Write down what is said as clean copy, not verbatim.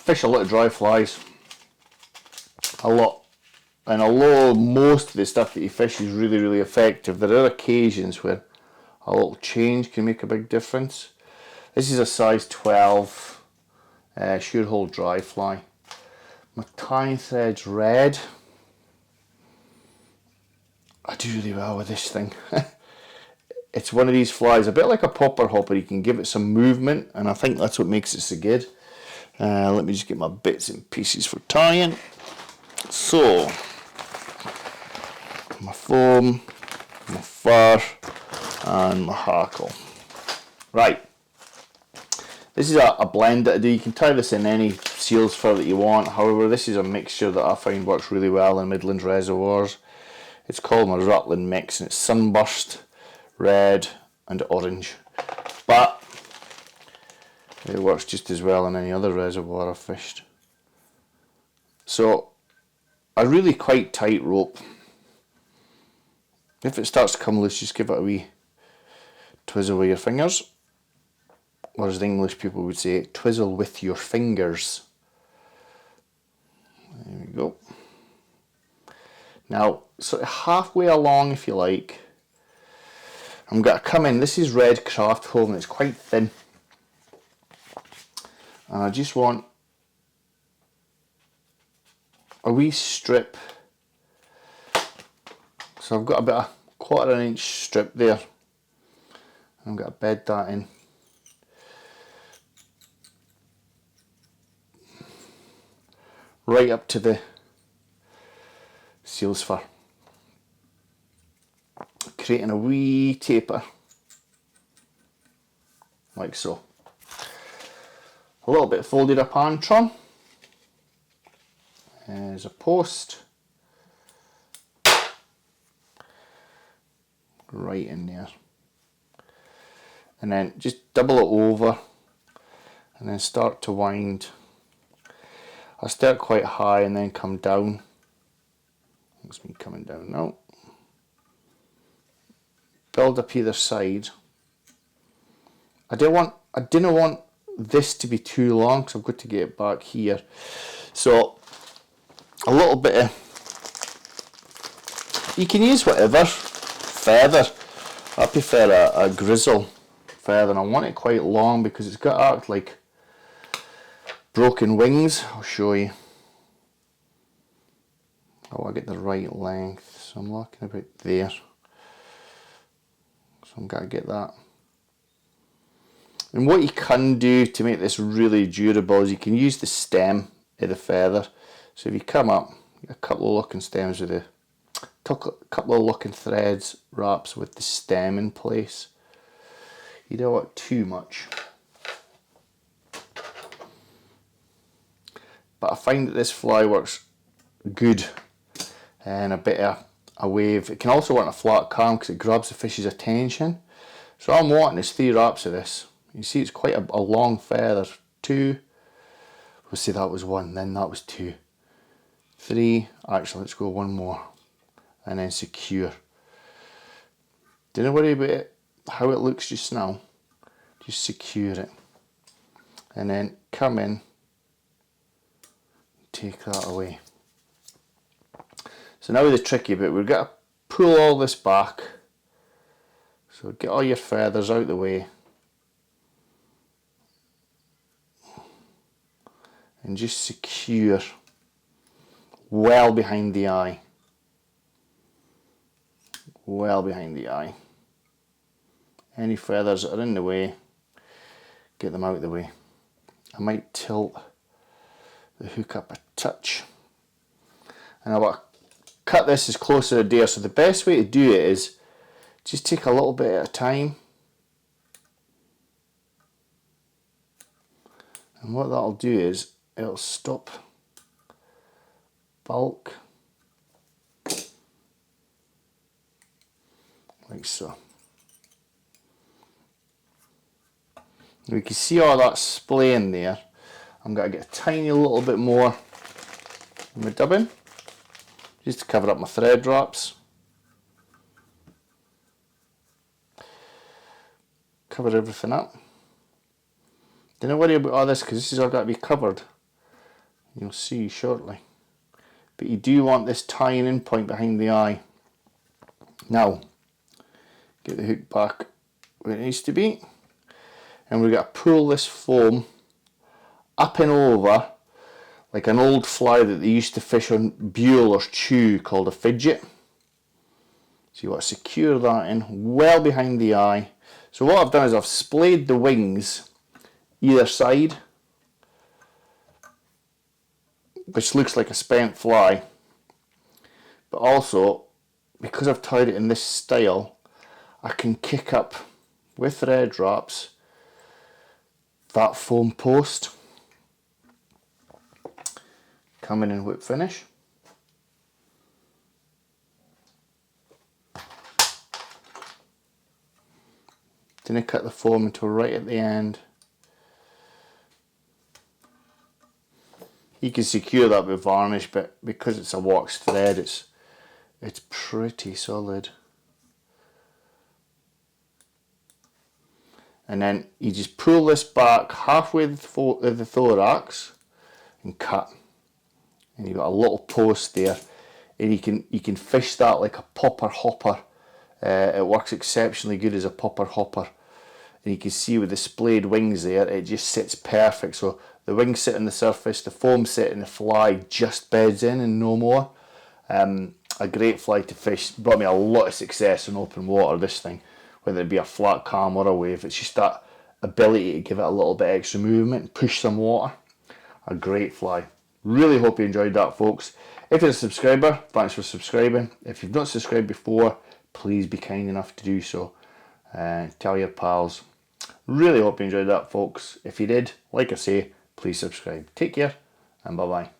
fish a lot of dry flies. A lot. And although most of the stuff that you fish is really, really effective, there are occasions where a little change can make a big difference. This is a size 12 Surehole dry fly. My tying thread's red. I do really well with this thing. It's one of these flies, a bit like a popper hopper. You can give it some movement, and I think that's what makes it so good. Let me just get my bits and pieces for tying. So, my foam, my fur, and my hackle. Right. This is a blend that I do. You can tie this in any seal's fur that you want. However, this is a mixture that I find works really well in Midland reservoirs. It's called my Rutland mix, and it's sunburst, red and orange, but it works just as well in any other reservoir I've fished. So a really quite tight rope. If it starts to come loose, just give it a wee twizzle with your fingers, or as the English people would say, twizzle with your fingers. There we go. Now, sort of halfway along, if you like, I'm going to come in. This is red craft hole and it's quite thin. And I just want a wee strip. So I've got a bit of 1/4 inch strip there. I'm going to bed that in. Right up to the seal's fur. Creating a wee taper, like so. A little bit folded up antron. There's a post. Right in there. And then just double it over and then start to wind. I start quite high and then come down. That's me coming down now. Build up either side. I didn't want this to be too long because I've got to get it back here. So a little bit of, you can use whatever feather. I prefer a grizzle feather, and I want it quite long because it's got to act like broken wings. I'll show you. Oh, I get the right length, so I'm looking about there. So I'm going to get that. And what you can do to make this really durable is you can use the stem of the feather. So if you come up, a couple of looking stems with a couple of looking threads wraps with the stem in place. You don't want too much. But I find that this fly works good and a bit of a wave. It can also work in a flat calm because it grabs the fish's attention. So all I'm wanting is 3 wraps of this. You see it's quite a long feather. 2, we'll say that was 1, then that was 2. 3, actually let's go 1 more. And then secure. Don't worry about it, how it looks just now. Just secure it. And then come in, take that away. So now the tricky bit, we've got to pull all this back. So get all your feathers out the way. And just secure well behind the eye. Well behind the eye. Any feathers that are in the way, get them out of the way. I might tilt the hook up a touch. And I want to cut this as close to the dare. So the best way to do it is just take a little bit at a time. And what that'll do is it'll stop bulk like so. We can see all that splay in there. I'm going to get a tiny little bit more in my dubbing just to cover up my thread wraps. Cover everything up. Don't worry about all this because this is all got to be covered You'll see shortly. But you do want this tying in point behind the eye. Now, get the hook back where it needs to be. And we've got to pull this foam up and over like an old fly that they used to fish on Bueller's Chew called a fidget. So you want to secure that in well behind the eye. So what I've done is I've splayed the wings either side, which looks like a spent fly, but also because I've tied it in this style, I can kick up with red drops that foam post, coming in whip finish. Then I cut the foam until right at the end. You can secure that with varnish, but because it's a wax thread, it's pretty solid. And then you just pull this back halfway the thorax and cut. And you've got a little post there, and you can fish that like a popper hopper. It works exceptionally good as a popper hopper. And you can see with the splayed wings there, it just sits perfect. So the wings sit on the surface, the foam sit in the fly, just beds in and no more. A great fly to fish. Brought me a lot of success in open water, this thing, whether it be a flat calm or a wave. It's just that ability to give it a little bit extra movement and push some water. A great fly. Really hope you enjoyed that, folks. If you're a subscriber, thanks for subscribing. If you've not subscribed before, please be kind enough to do so. Tell your pals. Really hope you enjoyed that, folks. If you did, like I say, please subscribe. Take care and bye bye.